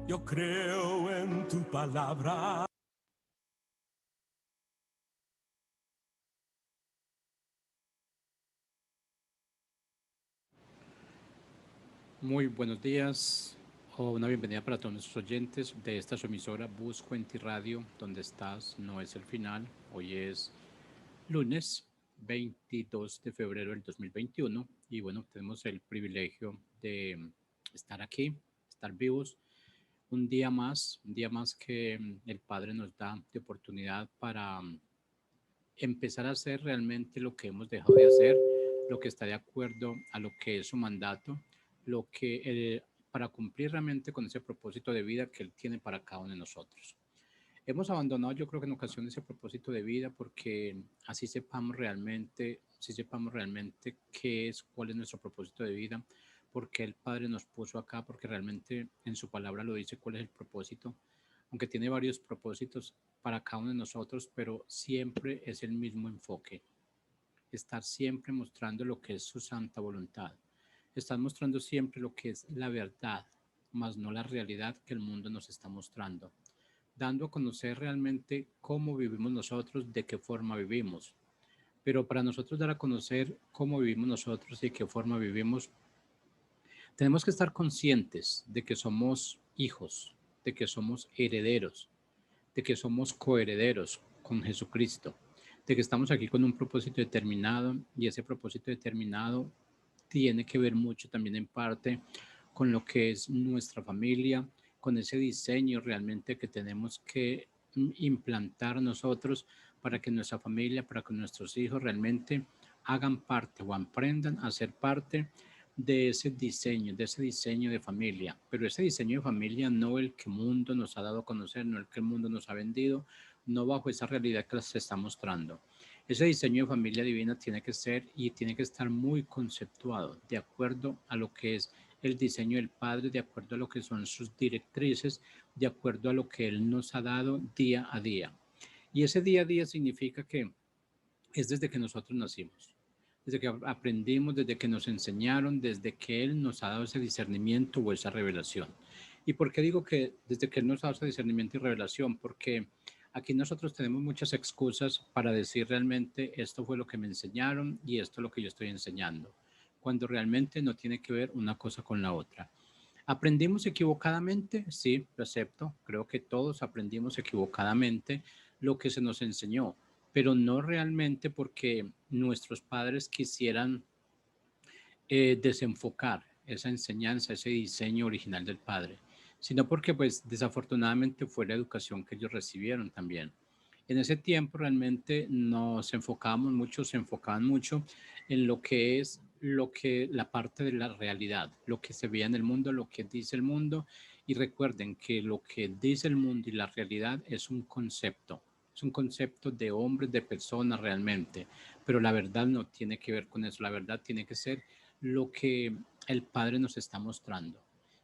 Yo creo en tu palabra. Muy buenos días o una bienvenida para todos nuestros oyentes de esta su emisora Busco en ti Radio, donde estás, no es el final. Hoy es lunes 22 de febrero del 2021 y bueno, tenemos el privilegio de estar aquí, estar vivos un día más que el Padre nos da de oportunidad para empezar a hacer realmente lo que hemos dejado de hacer, lo que está de acuerdo a lo que es su mandato, lo que para cumplir realmente con ese propósito de vida que Él tiene para cada uno de nosotros. Hemos abandonado, yo creo que en ocasiones ese propósito de vida porque así sepamos realmente qué es, cuál es nuestro propósito de vida, porque el Padre nos puso acá, porque realmente en su palabra lo dice cuál es el propósito, aunque tiene varios propósitos para cada uno de nosotros, pero siempre es el mismo enfoque, estar siempre mostrando lo que es su santa voluntad, estar mostrando siempre lo que es la verdad, más no la realidad que el mundo nos está mostrando, dando a conocer realmente cómo vivimos nosotros, de qué forma vivimos. Pero para nosotros dar a conocer cómo vivimos nosotros y de qué forma vivimos, tenemos que estar conscientes de que somos hijos, de que somos herederos, de que somos coherederos con Jesucristo, de que estamos aquí con un propósito determinado y ese propósito determinado tiene que ver mucho también en parte con lo que es nuestra familia, con ese diseño realmente que tenemos que implantar nosotros para que nuestra familia, para que nuestros hijos realmente hagan parte o aprendan a ser parte de ese diseño de familia, pero ese diseño de familia no el que el mundo nos ha dado a conocer, no el que el mundo nos ha vendido, no bajo esa realidad que se está mostrando. Ese diseño de familia divina tiene que ser y tiene que estar muy conceptuado de acuerdo a lo que es el diseño del Padre, de acuerdo a lo que son sus directrices, de acuerdo a lo que Él nos ha dado día a día. Y ese día a día significa que es desde que nosotros nacimos, desde que aprendimos, desde que nos enseñaron, desde que Él nos ha dado ese discernimiento o esa revelación. ¿Y por qué digo que desde que Él nos ha dado ese discernimiento y revelación? Porque aquí nosotros tenemos muchas excusas para decir realmente esto fue lo que me enseñaron y esto es lo que yo estoy enseñando, cuando realmente no tiene que ver una cosa con la otra. ¿Aprendimos equivocadamente? Sí, lo acepto. Creo que todos aprendimos equivocadamente lo que se nos enseñó, pero no realmente porque nuestros padres quisieran desenfocar esa enseñanza, ese diseño original del padre, sino porque pues desafortunadamente fue la educación que ellos recibieron también. En ese tiempo realmente nos enfocábamos mucho, se enfocaban mucho en lo que es lo que la parte de la realidad, lo que se veía en el mundo, lo que dice el mundo, y recuerden que lo que dice el mundo y la realidad es un concepto de hombres, de personas realmente, pero la verdad no tiene que ver con eso, la verdad tiene que ser lo que el Padre nos está mostrando.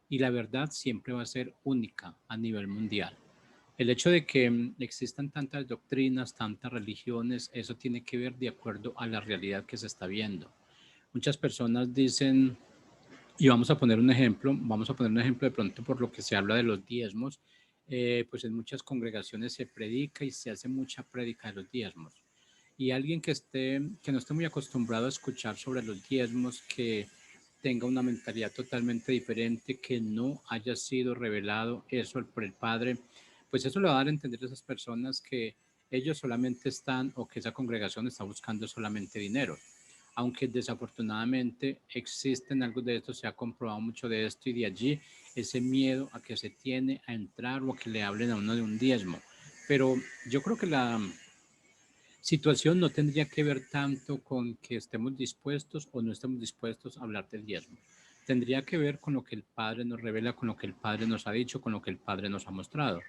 Y la verdad siempre va a ser única a nivel mundial. El hecho de que existan tantas doctrinas, tantas religiones, eso tiene que ver de acuerdo a la realidad que se está viendo. Muchas personas dicen, y vamos a poner un ejemplo de pronto por lo que se habla de los diezmos, pues en muchas congregaciones se predica y se hace mucha prédica de los diezmos. Y alguien que no esté muy acostumbrado a escuchar sobre los diezmos, que tenga una mentalidad totalmente diferente, que no haya sido revelado eso por el Padre, pues eso le va a dar a entender a esas personas que ellos solamente están o que esa congregación está buscando solamente dinero, aunque desafortunadamente existen algo de esto, se ha comprobado mucho de esto y de allí ese miedo a que se tiene a entrar o a que le hablen a uno de un diezmo. Pero yo creo que la situación no tendría que ver tanto con que estemos dispuestos o no estemos dispuestos a hablar del diezmo. Tendría que ver con lo que el Padre nos revela, con lo que el Padre nos ha dicho, con lo que el Padre nos ha mostrado.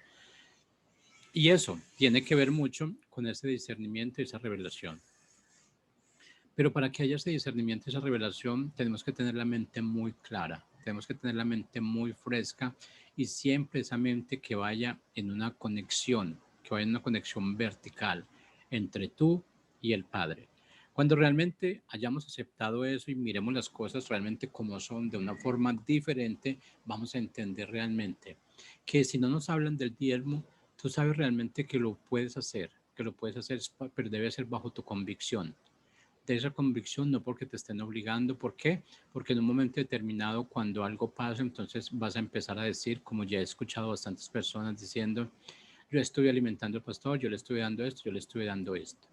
Y eso tiene que ver mucho con ese discernimiento y esa revelación. Pero para que haya ese discernimiento, esa revelación, tenemos que tener la mente muy clara, tenemos que tener la mente muy fresca y siempre esa mente que vaya en una conexión, que vaya en una conexión vertical entre tú y el Padre. Cuando realmente hayamos aceptado eso y miremos las cosas realmente como son, de una forma diferente, vamos a entender realmente que si no nos hablan del diezmo, tú sabes realmente que lo puedes hacer, pero debe ser bajo tu convicción de esa convicción, no porque te estén obligando. ¿Por qué? Porque en un momento determinado, cuando algo pasa, entonces vas a empezar a decir, como ya he escuchado bastantes personas diciendo, yo estoy alimentando al pastor, yo le estoy dando esto, yo le estoy dando esto.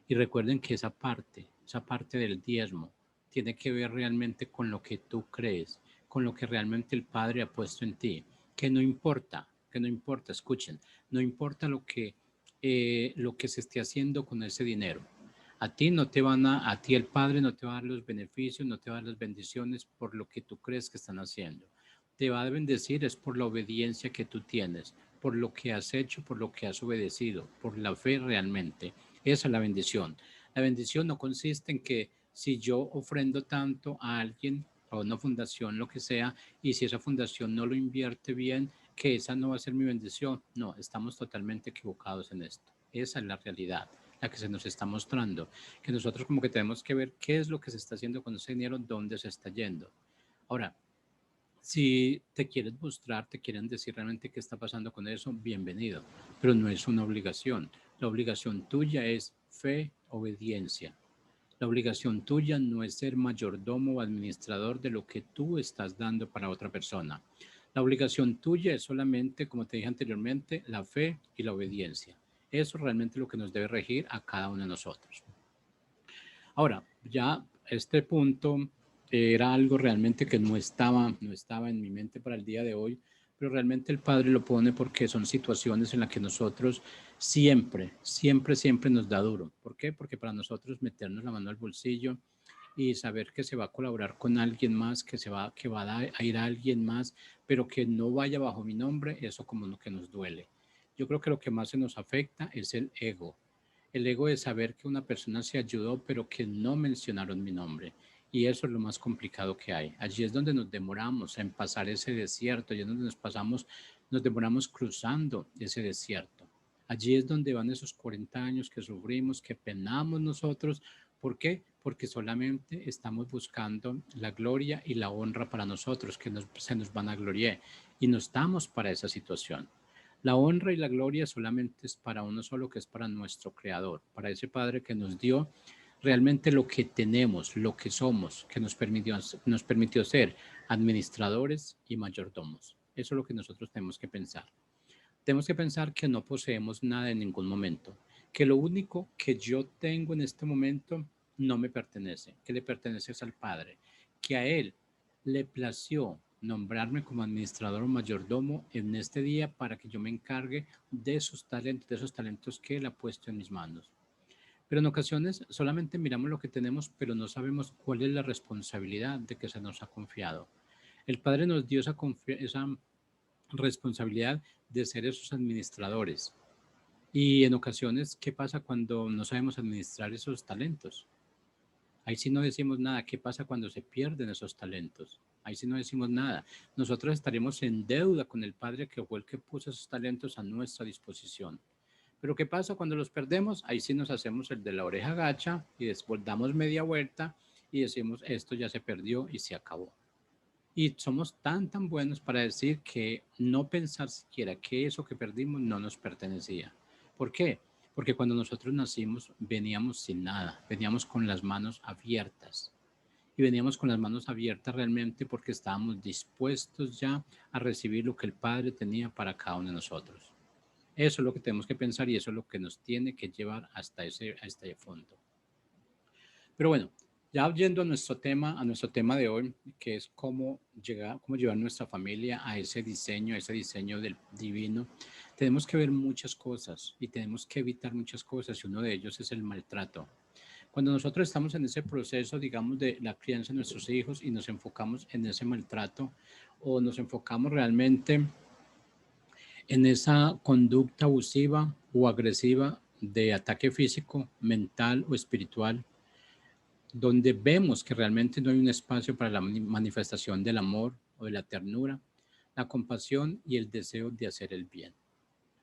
Y recuerden que esa parte del diezmo, tiene que ver realmente con lo que tú crees, con lo que realmente el Padre ha puesto en ti, que no importa, escuchen, no importa lo que se esté haciendo con ese dinero. A ti el Padre no te va a dar los beneficios, no te va a dar las bendiciones por lo que tú crees que están haciendo. Te va a bendecir es por la obediencia que tú tienes, por lo que has hecho, por lo que has obedecido, por la fe realmente. Esa es la bendición. La bendición no consiste en que si yo ofrendo tanto a alguien, a una fundación, lo que sea, y si esa fundación no lo invierte bien, que esa no va a ser mi bendición. No, estamos totalmente equivocados en esto. Esa es la realidad, la que se nos está mostrando, que nosotros como que tenemos que ver qué es lo que se está haciendo con ese dinero, dónde se está yendo. Ahora, si te quieres mostrar, te quieren decir realmente qué está pasando con eso, bienvenido, pero no es una obligación. La obligación tuya es fe, obediencia. La obligación tuya no es ser mayordomo o administrador de lo que tú estás dando para otra persona. La obligación tuya es solamente, como te dije anteriormente, la fe y la obediencia. Eso es realmente lo que nos debe regir a cada uno de nosotros. Ahora, ya este punto era algo realmente que no estaba en mi mente para el día de hoy, pero realmente el Padre lo pone porque son situaciones en las que nosotros siempre nos da duro. ¿Por qué? Porque para nosotros meternos la mano al bolsillo y saber que se va a colaborar con alguien más, que va a ir a alguien más, pero que no vaya bajo mi nombre, eso como lo que nos duele. Yo creo que lo que más se nos afecta es el ego de saber que una persona se ayudó, pero que no mencionaron mi nombre. Y eso es lo más complicado que hay. Allí es donde nos demoramos en pasar ese desierto, allí es donde nos demoramos cruzando ese desierto. Allí es donde van esos 40 años que sufrimos, que penamos nosotros. ¿Por qué? Porque solamente estamos buscando la gloria y la honra para nosotros, se nos van a gloriar. Y no estamos para esa situación. La honra y la gloria solamente es para uno solo, que es para nuestro Creador, para ese Padre que nos dio realmente lo que tenemos, lo que somos, que nos permitió ser administradores y mayordomos. Eso es lo que nosotros tenemos que pensar. Tenemos que pensar que no poseemos nada en ningún momento, que lo único que yo tengo en este momento no me pertenece, que le pertenece al Padre, que a Él le plació nombrarme como administrador o mayordomo en este día para que yo me encargue de esos talentos que Él ha puesto en mis manos. Pero en ocasiones solamente miramos lo que tenemos, pero no sabemos cuál es la responsabilidad de que se nos ha confiado. El Padre nos dio esa responsabilidad de ser esos administradores. Y en ocasiones, ¿qué pasa cuando no sabemos administrar esos talentos? Ahí sí no decimos nada. ¿Qué pasa cuando se pierden esos talentos? Ahí sí no decimos nada. Nosotros estaremos en deuda con el Padre que fue el que puso esos talentos a nuestra disposición. Pero ¿qué pasa cuando los perdemos? Ahí sí nos hacemos el de la oreja gacha y después damos media vuelta y decimos, esto ya se perdió y se acabó. Y somos tan buenos para decir que no pensar siquiera que eso que perdimos no nos pertenecía. ¿Por qué? Porque cuando nosotros nacimos veníamos sin nada, veníamos con las manos abiertas. Y veníamos con las manos abiertas realmente porque estábamos dispuestos ya a recibir lo que el Padre tenía para cada uno de nosotros. Eso es lo que tenemos que pensar y eso es lo que nos tiene que llevar a este fondo. Pero bueno, ya yendo a nuestro tema de hoy, que es cómo llevar nuestra familia a ese diseño del divino, tenemos que ver muchas cosas y tenemos que evitar muchas cosas y uno de ellos es el maltrato. Cuando nosotros estamos en ese proceso, digamos, de la crianza de nuestros hijos y nos enfocamos en ese maltrato o nos enfocamos realmente en esa conducta abusiva o agresiva de ataque físico, mental o espiritual, donde vemos que realmente no hay un espacio para la manifestación del amor o de la ternura, la compasión y el deseo de hacer el bien.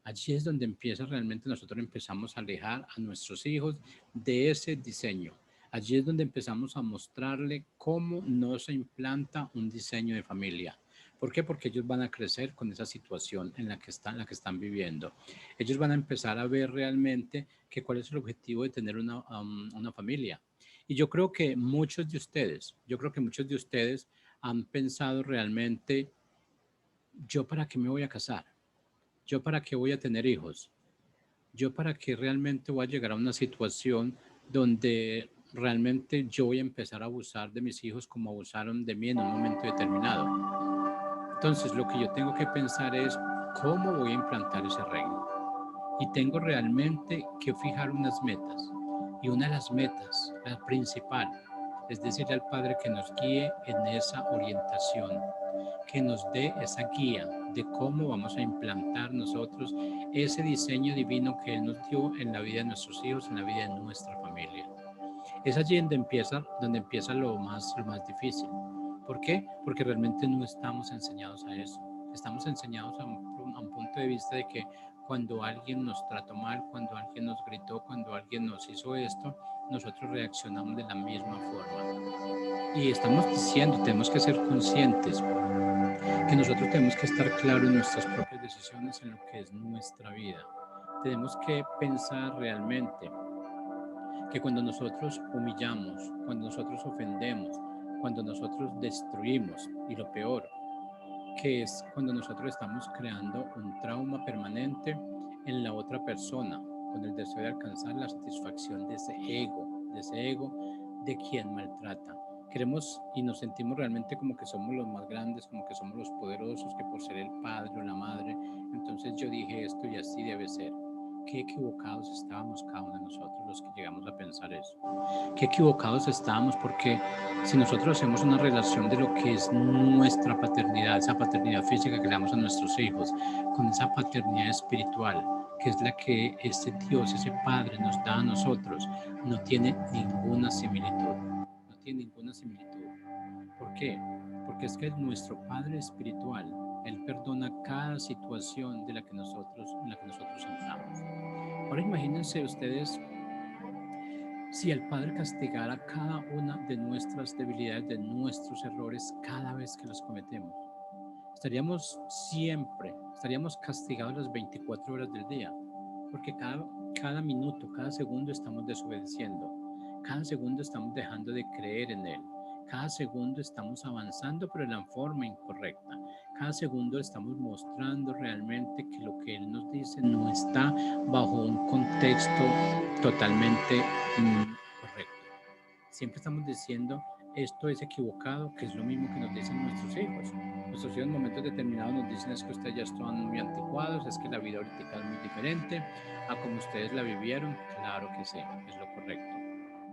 Allí es donde empieza realmente nosotros empezamos a alejar a nuestros hijos de ese diseño. Allí es donde empezamos a mostrarle cómo no se implanta un diseño de familia. ¿Por qué? Porque ellos van a crecer con esa situación en la que están viviendo. Ellos van a empezar a ver realmente que cuál es el objetivo de tener una familia. Y yo creo que muchos de ustedes han pensado realmente, ¿yo para qué me voy a casar? ¿Yo para qué voy a tener hijos? ¿Yo para qué realmente voy a llegar a una situación donde realmente yo voy a empezar a abusar de mis hijos como abusaron de mí en un momento determinado? Entonces, lo que yo tengo que pensar es cómo voy a implantar ese reino. Y tengo realmente que fijar unas metas. Y una de las metas, la principal, es decirle al Padre que nos guíe en esa orientación, que nos dé esa guía de cómo vamos a implantar nosotros ese diseño divino que Él nos dio en la vida de nuestros hijos, en la vida de nuestra familia. Es allí donde empieza lo más difícil. ¿Por qué? Porque realmente no estamos enseñados a eso. Estamos enseñados a un punto de vista de que cuando alguien nos trató mal, cuando alguien nos gritó, cuando alguien nos hizo esto, nosotros reaccionamos de la misma forma. Y estamos diciendo, tenemos que ser conscientes que nosotros tenemos que estar claros en nuestras propias decisiones, en lo que es nuestra vida. Tenemos que pensar realmente que cuando nosotros humillamos, cuando nosotros ofendemos, cuando nosotros destruimos, y lo peor, que es cuando nosotros estamos creando un trauma permanente en la otra persona, con el deseo de alcanzar la satisfacción de ese ego de quien maltrata. Queremos y nos sentimos realmente como que somos los más grandes, como que somos los poderosos, que por ser el padre o la madre, entonces yo dije esto y así debe ser. Qué equivocados estábamos cada uno de nosotros los que llegamos a pensar eso. Qué equivocados estábamos porque si nosotros hacemos una relación de lo que es nuestra paternidad, esa paternidad física que le damos a nuestros hijos, con esa paternidad espiritual, que es la que ese Dios, ese Padre nos da a nosotros, no tiene ninguna similitud. No tiene ninguna similitud. ¿Por qué? Porque es que nuestro Padre espiritual, Él perdona cada situación en la que nosotros entramos. Ahora imagínense ustedes si el Padre castigara cada una de nuestras debilidades, de nuestros errores, cada vez que los cometemos, estaríamos castigados las 24 horas del día, porque cada minuto, cada segundo estamos desobedeciendo, cada segundo estamos dejando de creer en Él, cada segundo estamos avanzando pero en la forma incorrecta, cada segundo estamos mostrando realmente que lo que Él nos dice no está bajo un contexto totalmente correcto. Siempre estamos diciendo esto es equivocado, que es lo mismo que nos dicen nuestros hijos. Nuestros hijos en momentos determinados nos dicen es que ustedes ya están muy anticuados, es que la vida ahorita es muy diferente a como ustedes la vivieron. Claro que sí, es lo correcto.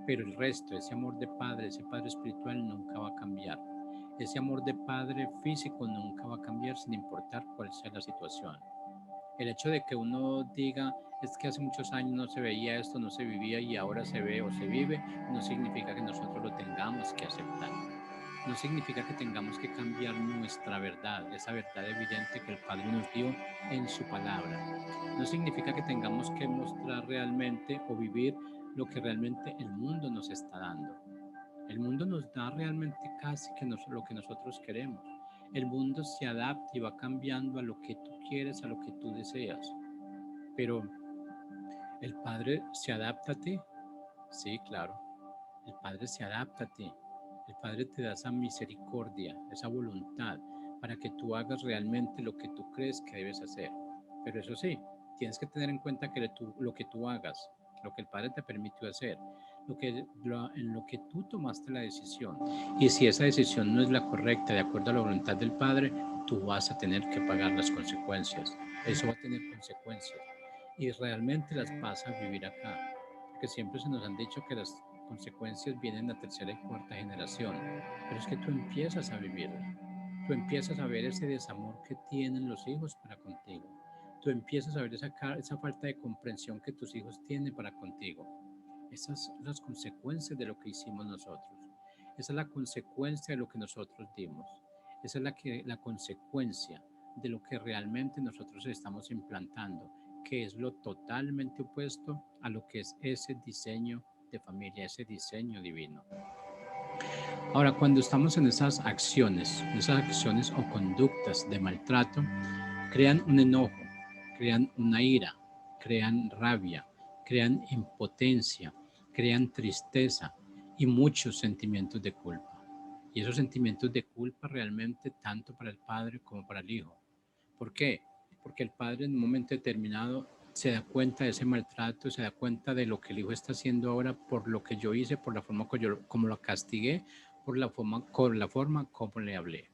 Pero el resto, ese amor de padre, ese padre espiritual nunca va a cambiar. Ese amor de padre físico nunca va a cambiar sin importar cuál sea la situación. El hecho de que uno diga, es que hace muchos años no se veía esto, no se vivía y ahora se ve o se vive, no significa que nosotros lo tengamos que aceptar. No significa que tengamos que cambiar nuestra verdad, esa verdad evidente que el Padre nos dio en su palabra. No significa que tengamos que mostrar realmente o vivir lo que realmente el mundo nos está dando. El mundo nos da realmente casi que lo que nosotros queremos. El mundo se adapta y va cambiando a lo que tú quieres, a lo que tú deseas. Pero el Padre se adapta a ti. Sí, claro. El Padre se adapta a ti. El Padre te da esa misericordia, esa voluntad para que tú hagas realmente lo que tú crees que debes hacer. Pero eso sí, tienes que tener en cuenta que lo que tú hagas, lo que el Padre te permitió hacer, en lo que tú tomaste la decisión. Y si esa decisión no es la correcta de acuerdo a la voluntad del Padre, tú vas a tener que pagar las consecuencias. Eso va a tener consecuencias. Y realmente las vas a vivir acá. Porque siempre se nos han dicho que las consecuencias vienen en la tercera y cuarta generación. Pero es que tú empiezas a vivirla. Tú empiezas a ver ese desamor que tienen los hijos para contigo. Tú empiezas a ver esa falta de comprensión que tus hijos tienen para contigo. Esas son las consecuencias de lo que hicimos nosotros. Esa es la consecuencia de lo que nosotros dimos. Esa es la consecuencia de lo que realmente nosotros estamos implantando, que es lo totalmente opuesto a lo que es ese diseño de familia, ese diseño divino. Ahora, cuando estamos en esas acciones o conductas de maltrato, crean un enojo, crean una ira, crean rabia, crean impotencia, crean tristeza y muchos sentimientos de culpa. Y esos sentimientos de culpa realmente tanto para el padre como para el hijo. ¿Por qué? Porque el padre en un momento determinado se da cuenta de ese maltrato, se da cuenta de lo que el hijo está haciendo ahora por lo que yo hice, por la forma como lo castigué, por la forma como le hablé.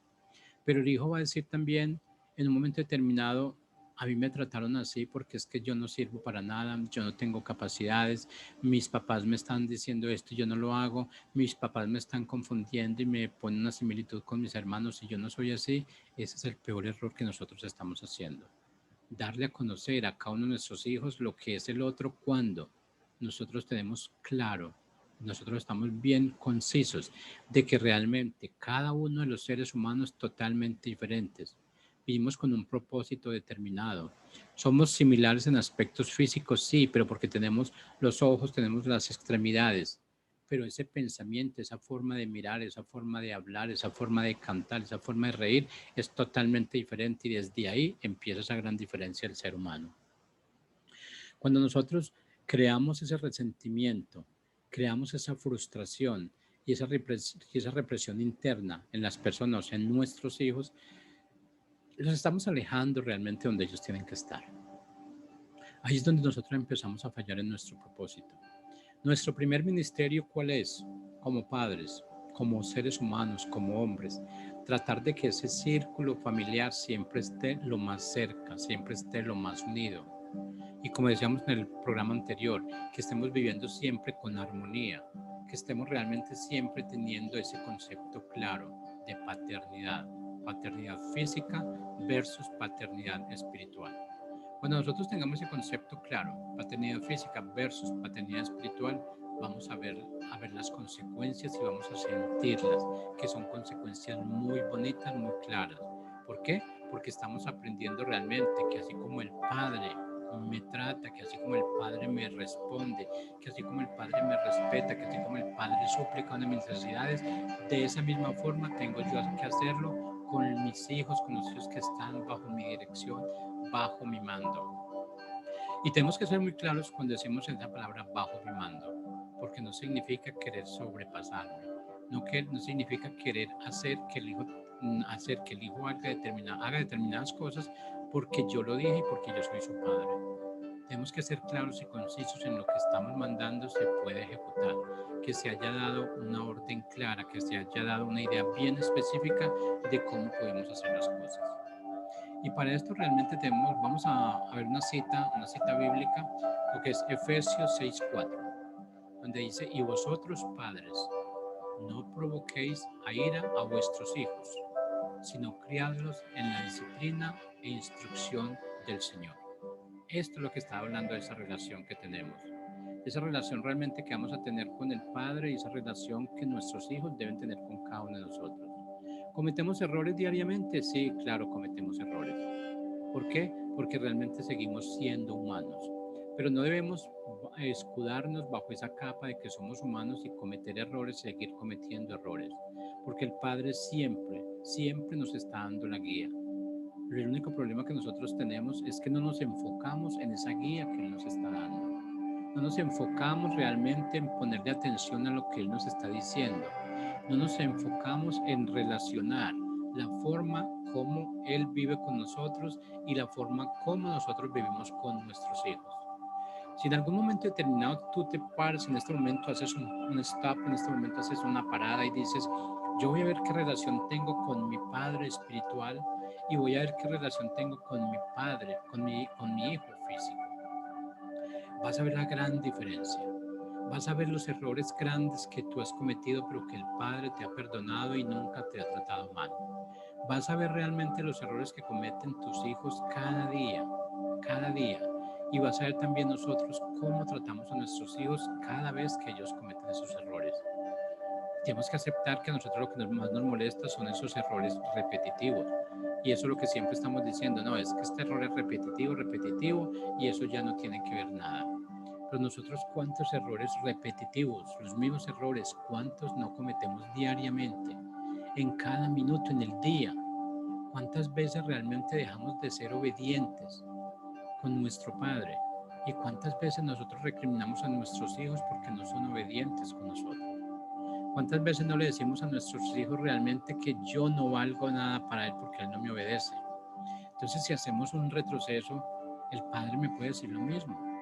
Pero el hijo va a decir también en un momento determinado, a mí me trataron así porque es que yo no sirvo para nada, yo no tengo capacidades, mis papás me están diciendo esto y yo no lo hago, mis papás me están confundiendo y me ponen una similitud con mis hermanos y yo no soy así. Ese es el peor error que nosotros estamos haciendo. Darle a conocer a cada uno de nuestros hijos lo que es el otro cuando nosotros tenemos claro, nosotros estamos bien concisos de que realmente cada uno de los seres humanos totalmente diferentes. Vivimos con un propósito determinado. Somos similares en aspectos físicos, sí, pero porque tenemos los ojos, tenemos las extremidades. Pero ese pensamiento, esa forma de mirar, esa forma de hablar, esa forma de cantar, esa forma de reír es totalmente diferente y desde ahí empieza esa gran diferencia del ser humano. Cuando nosotros creamos ese resentimiento, creamos esa frustración y esa represión interna en las personas, en nuestros hijos, los estamos alejando realmente donde ellos tienen que estar. Ahí es donde nosotros empezamos a fallar en nuestro propósito. Nuestro primer ministerio, ¿cuál es? Como padres, como seres humanos, como hombres, tratar de que ese círculo familiar siempre esté lo más cerca, siempre esté lo más unido. Y como decíamos en el programa anterior, que estemos viviendo siempre con armonía, que estemos realmente siempre teniendo ese concepto claro de paternidad, paternidad física versus paternidad espiritual. Cuando nosotros tengamos ese concepto claro, paternidad física versus paternidad espiritual, vamos a ver las consecuencias y vamos a sentirlas, que son consecuencias muy bonitas, muy claras. ¿Por qué? Porque estamos aprendiendo realmente que así como el Padre me trata, que así como el Padre me responde, que así como el Padre me respeta, que así como el Padre suple con mis necesidades, de esa misma forma tengo yo que hacerlo con mis hijos, con los hijos que están bajo mi dirección, bajo mi mando. Y tenemos que ser muy claros cuando decimos esa palabra bajo mi mando, porque no significa querer sobrepasarme, no significa querer hacer que el hijo haga determinadas cosas porque yo lo dije y porque yo soy su padre. Tenemos que ser claros y concisos en lo que estamos mandando se puede ejecutar, que se haya dado una orden clara, que se haya dado una idea bien específica de cómo podemos hacer las cosas. Y para esto realmente vamos a ver una cita bíblica, lo que es Efesios 6:4, donde dice, y vosotros padres, no provoquéis a ira a vuestros hijos, sino criadlos en la disciplina e instrucción del Señor. Esto es lo que está hablando de esa relación que tenemos. Esa relación realmente que vamos a tener con el Padre y esa relación que nuestros hijos deben tener con cada uno de nosotros. ¿Cometemos errores diariamente? Sí, claro, cometemos errores. ¿Por qué? Porque realmente seguimos siendo humanos. Pero no debemos escudarnos bajo esa capa de que somos humanos y cometer errores, seguir cometiendo errores. Porque el Padre siempre, siempre nos está dando la guía. El único problema que nosotros tenemos es que no nos enfocamos en esa guía que Él nos está dando. No nos enfocamos realmente en ponerle atención a lo que Él nos está diciendo. No nos enfocamos en relacionar la forma como Él vive con nosotros y la forma como nosotros vivimos con nuestros hijos. Si en algún momento determinado tú te paras, en este momento haces un stop, en este momento haces una parada y dices, yo voy a ver qué relación tengo con mi padre espiritual y voy a ver qué relación tengo con mi padre, con mi hijo físico. Vas a ver la gran diferencia. Vas a ver los errores grandes que tú has cometido, pero que el Padre te ha perdonado y nunca te ha tratado mal. Vas a ver realmente los errores que cometen tus hijos cada día, cada día. Y vas a ver también nosotros cómo tratamos a nuestros hijos cada vez que ellos cometen esos errores. Tenemos que aceptar que a nosotros lo que más nos molesta son esos errores repetitivos. Y eso es lo que siempre estamos diciendo, no, es que este error es repetitivo, repetitivo, y eso ya no tiene que ver nada. Pero nosotros cuántos errores repetitivos, los mismos errores, cuántos no cometemos diariamente, en cada minuto, en el día. ¿Cuántas veces realmente dejamos de ser obedientes con nuestro Padre? ¿Y cuántas veces nosotros recriminamos a nuestros hijos porque no son obedientes con nosotros? ¿Cuántas veces no le decimos a nuestros hijos realmente que yo no valgo nada para él porque él no me obedece? Entonces, si hacemos un retroceso, el Padre me puede decir lo mismo,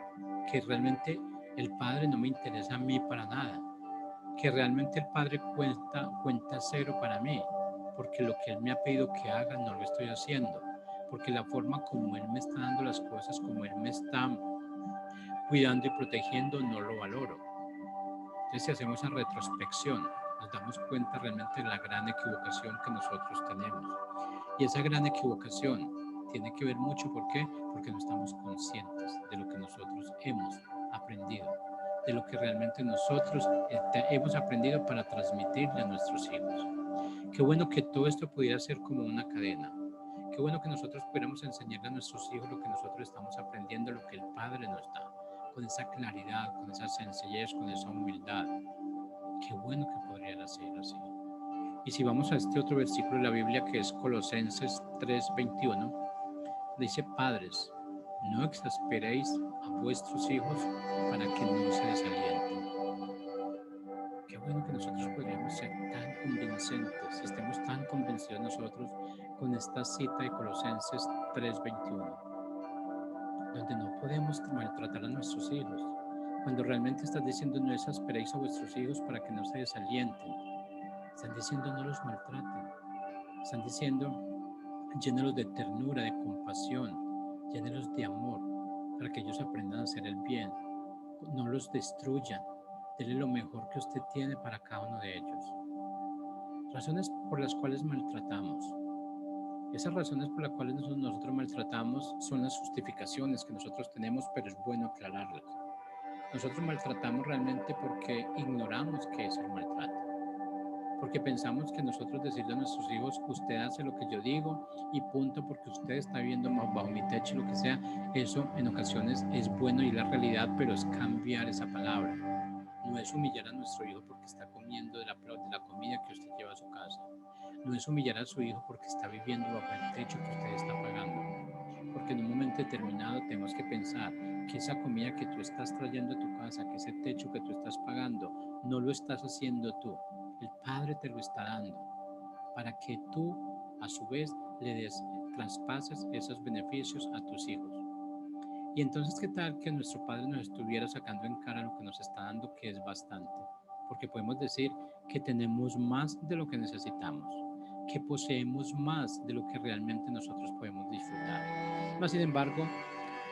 que realmente el Padre no me interesa a mí para nada, que realmente el Padre cuenta cero para mí, porque lo que Él me ha pedido que haga no lo estoy haciendo, porque la forma como Él me está dando las cosas, como Él me está cuidando y protegiendo, no lo valoro. Entonces, si hacemos esa retrospección, nos damos cuenta realmente de la gran equivocación que nosotros tenemos. Y esa gran equivocación tiene que ver mucho, ¿por qué? Porque no estamos conscientes de lo que nosotros hemos aprendido, de lo que realmente nosotros hemos aprendido para transmitirle a nuestros hijos. Qué bueno que todo esto pudiera ser como una cadena. Qué bueno que nosotros pudiéramos enseñarle a nuestros hijos lo que nosotros estamos aprendiendo, lo que el Padre nos da, con esa claridad, con esa sencillez, con esa humildad. Qué bueno que podría ser así. Y si vamos a este otro versículo de la Biblia que es Colosenses 3:21, dice: Padres, no exasperéis a vuestros hijos para que no se desalienten. Qué bueno que nosotros podríamos ser tan convincentes, estemos tan convencidos nosotros con esta cita de Colosenses 3:21, donde no podemos maltratar a nuestros hijos. Cuando realmente estás diciendo no exasperéis a vuestros hijos para que no se desalienten, están diciendo no los maltraten, están diciendo llénalos de ternura, de compasión, llénalos de amor, para que ellos aprendan a hacer el bien. No los destruyan, denle lo mejor que usted tiene para cada uno de ellos. Razones por las cuales maltratamos. Esas razones por las cuales nosotros maltratamos son las justificaciones que nosotros tenemos, pero es bueno aclararlas. Nosotros maltratamos realmente porque ignoramos qué es el maltrato. Porque pensamos que nosotros decirle a nuestros hijos, usted hace lo que yo digo y punto, porque usted está viviendo bajo mi techo, lo que sea, eso en ocasiones es bueno y la realidad, pero es cambiar esa palabra. No es humillar a nuestro hijo porque está comiendo de la comida que usted lleva a su casa. No es humillar a su hijo porque está viviendo bajo el techo que usted está pagando. Porque en un momento determinado tenemos que pensar que esa comida que tú estás trayendo a tu casa, que ese techo que tú estás pagando, no lo estás haciendo tú. El Padre te lo está dando para que tú, a su vez, traspases esos beneficios a tus hijos. Y entonces, ¿qué tal que nuestro Padre nos estuviera sacando en cara lo que nos está dando, que es bastante? Porque podemos decir que tenemos más de lo que necesitamos, que poseemos más de lo que realmente nosotros podemos disfrutar. Mas, sin embargo,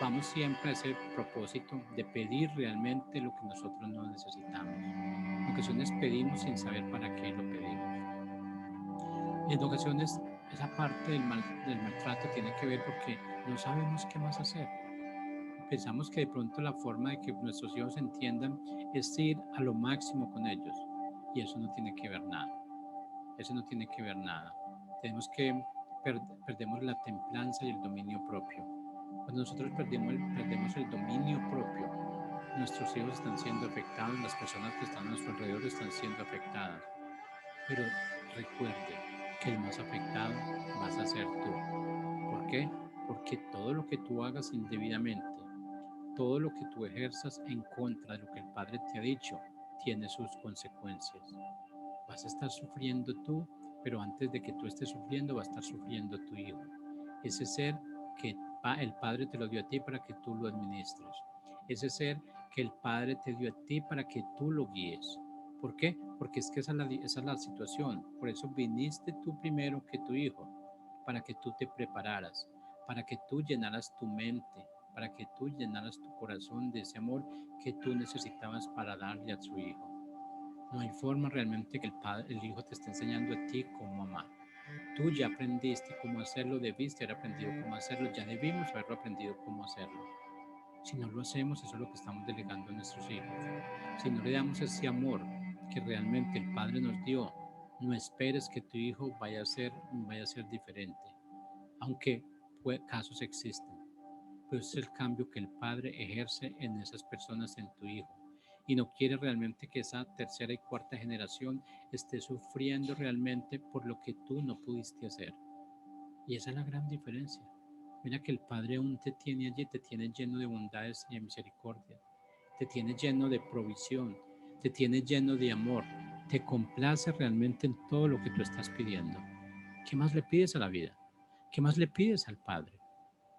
vamos siempre a ese propósito de pedir realmente lo que nosotros no necesitamos. En ocasiones pedimos sin saber para qué lo pedimos. En ocasiones esa parte del maltrato tiene que ver porque no sabemos qué más hacer. Pensamos que de pronto la forma de que nuestros hijos entiendan es ir a lo máximo con ellos. Y eso no tiene que ver nada. Eso no tiene que ver nada. Tenemos que perdemos la templanza y el dominio propio. Cuando nosotros perdemos el dominio propio, nuestros hijos están siendo afectados, las personas que están a nuestro alrededor están siendo afectadas. Pero recuerde que el más afectado vas a ser tú. ¿Por qué? Porque todo lo que tú hagas indebidamente, todo lo que tú ejerzas en contra de lo que el Padre te ha dicho, tiene sus consecuencias. Vas a estar sufriendo tú, pero antes de que tú estés sufriendo, va a estar sufriendo tu hijo. Ese ser que el Padre te lo dio a ti para que tú lo administres. Ese ser que el Padre te dio a ti para que tú lo guíes. ¿Por qué? Porque es que esa es la situación. Por eso viniste tú primero que tu hijo, para que tú te prepararas, para que tú llenaras tu mente, para que tú llenaras tu corazón de ese amor que tú necesitabas para darle a su hijo. No hay forma realmente que el hijo te esté enseñando a ti cómo amar. Tú ya aprendiste cómo hacerlo, debiste haber aprendido cómo hacerlo, ya debimos haberlo aprendido cómo hacerlo. Si no lo hacemos, eso es lo que estamos delegando a nuestros hijos. Si no le damos ese amor que realmente el Padre nos dio, no esperes que tu hijo vaya a ser diferente, aunque casos existen. pero es el cambio que el Padre ejerce en esas personas, en tu hijo. Y no quiere realmente que esa tercera y cuarta generación esté sufriendo realmente por lo que tú no pudiste hacer. Y esa es la gran diferencia. Mira que el Padre aún te tiene allí, te tiene lleno de bondades y de misericordia, te tiene lleno de provisión, te tiene lleno de amor, te complace realmente en todo lo que tú estás pidiendo. ¿Qué más le pides a la vida? ¿Qué más le pides al Padre?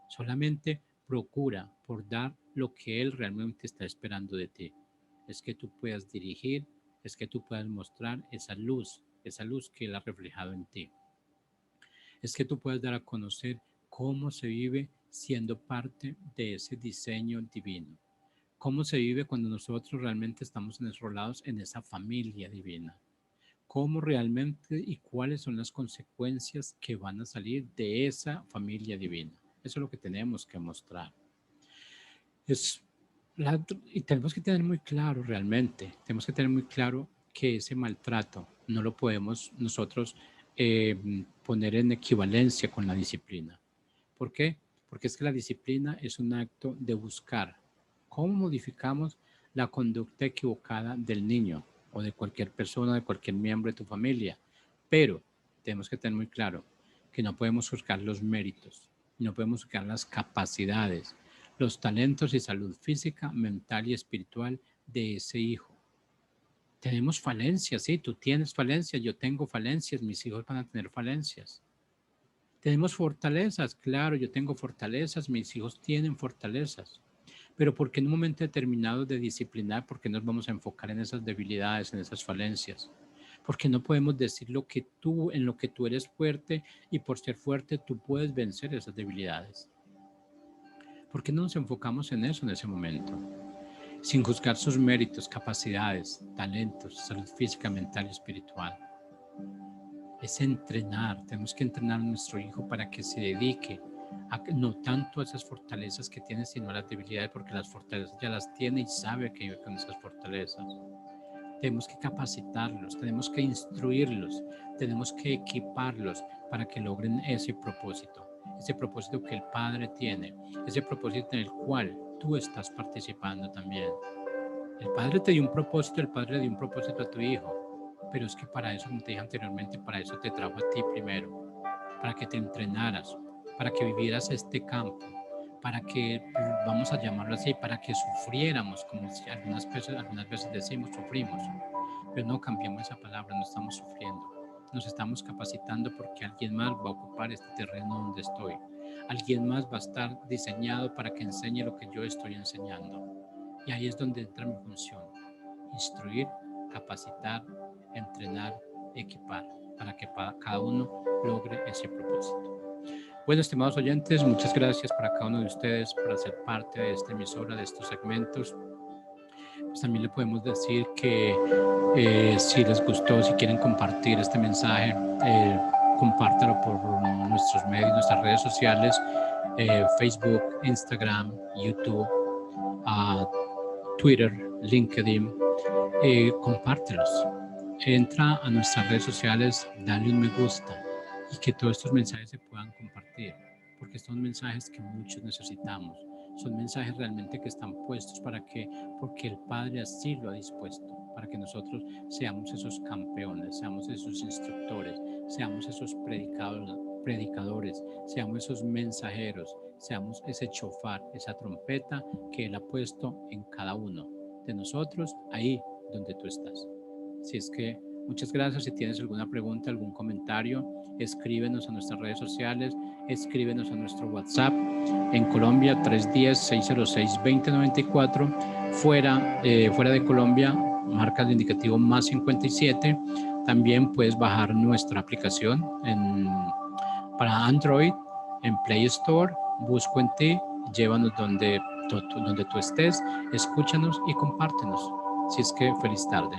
Solamente procura por dar lo que Él realmente está esperando de ti. Es que tú puedas dirigir, es que tú puedas mostrar esa luz que Él ha reflejado en ti. Es que tú puedas dar a conocer cómo se vive siendo parte de ese diseño divino. Cómo se vive cuando nosotros realmente estamos enrolados en esa familia divina. Cómo realmente y cuáles son las consecuencias que van a salir de esa familia divina. Eso es lo que tenemos que mostrar. Y tenemos que tener muy claro realmente, tenemos que tener muy claro que ese maltrato no lo podemos nosotros poner en equivalencia con la disciplina. ¿Por qué? Porque es que la disciplina es un acto de buscar cómo modificamos la conducta equivocada del niño o de cualquier persona, de cualquier miembro de tu familia. Pero tenemos que tener muy claro que no podemos buscar los méritos, no podemos buscar las capacidades, los talentos y salud física, mental y espiritual de ese hijo. Tenemos falencias, sí, tú tienes falencias, yo tengo falencias, mis hijos van a tener falencias. Tenemos fortalezas, claro, yo tengo fortalezas, mis hijos tienen fortalezas, pero ¿por qué en un momento determinado de disciplinar, por qué nos vamos a enfocar en esas debilidades, en esas falencias? Porque no podemos decir en lo que tú eres fuerte y por ser fuerte tú puedes vencer esas debilidades. ¿Por qué no nos enfocamos en eso en ese momento? Sin juzgar sus méritos, capacidades, talentos, salud física, mental y espiritual. Es entrenar, tenemos que entrenar a nuestro hijo para que se dedique no tanto a esas fortalezas que tiene, sino a las debilidades, porque las fortalezas ya las tiene y sabe que vive con esas fortalezas. Tenemos que capacitarlos, tenemos que instruirlos, tenemos que equiparlos para que logren ese propósito que el Padre tiene, ese propósito en el cual tú estás participando también. El Padre te dio un propósito, el Padre le dio un propósito a tu hijo, pero es que para eso, como te dije anteriormente, para eso te trajo a ti primero, para que te entrenaras, para que vivieras este campo, para que, vamos a llamarlo así, para que sufriéramos, como si algunas veces decimos, sufrimos, pero no cambiamos esa palabra, no estamos sufriendo, nos estamos capacitando porque alguien más va a ocupar este terreno donde estoy, alguien más va a estar diseñado para que enseñe lo que yo estoy enseñando, y ahí es donde entra mi función, instruir, capacitar, entrenar, equipar, para que cada uno logre ese propósito. Bueno, estimados oyentes, muchas gracias para cada uno de ustedes por hacer parte de esta emisora, de estos segmentos. Pues también le podemos decir que si les gustó, si quieren compartir este mensaje, compártalo por nuestros medios, nuestras redes sociales, Facebook, Instagram, YouTube, Twitter, LinkedIn. Compártelos. Entra a nuestras redes sociales, dale un me gusta y que todos estos mensajes se puedan compartir, porque son mensajes que muchos necesitamos, son mensajes realmente que están puestos porque el Padre así lo ha dispuesto, para que nosotros seamos esos campeones, seamos esos instructores, seamos esos predicadores, seamos esos mensajeros, seamos ese chofar, esa trompeta que Él ha puesto en cada uno de nosotros, ahí donde tú estás. Si es que muchas gracias. Si tienes alguna pregunta, algún comentario, escríbenos a nuestras redes sociales, escríbenos a nuestro WhatsApp en Colombia 310-606-2094. Fuera de Colombia, marca el indicativo más 57. También puedes bajar nuestra aplicación para Android en Play Store. Busco en ti, llévanos donde tú estés, escúchanos y compártenos. Si es que feliz tarde.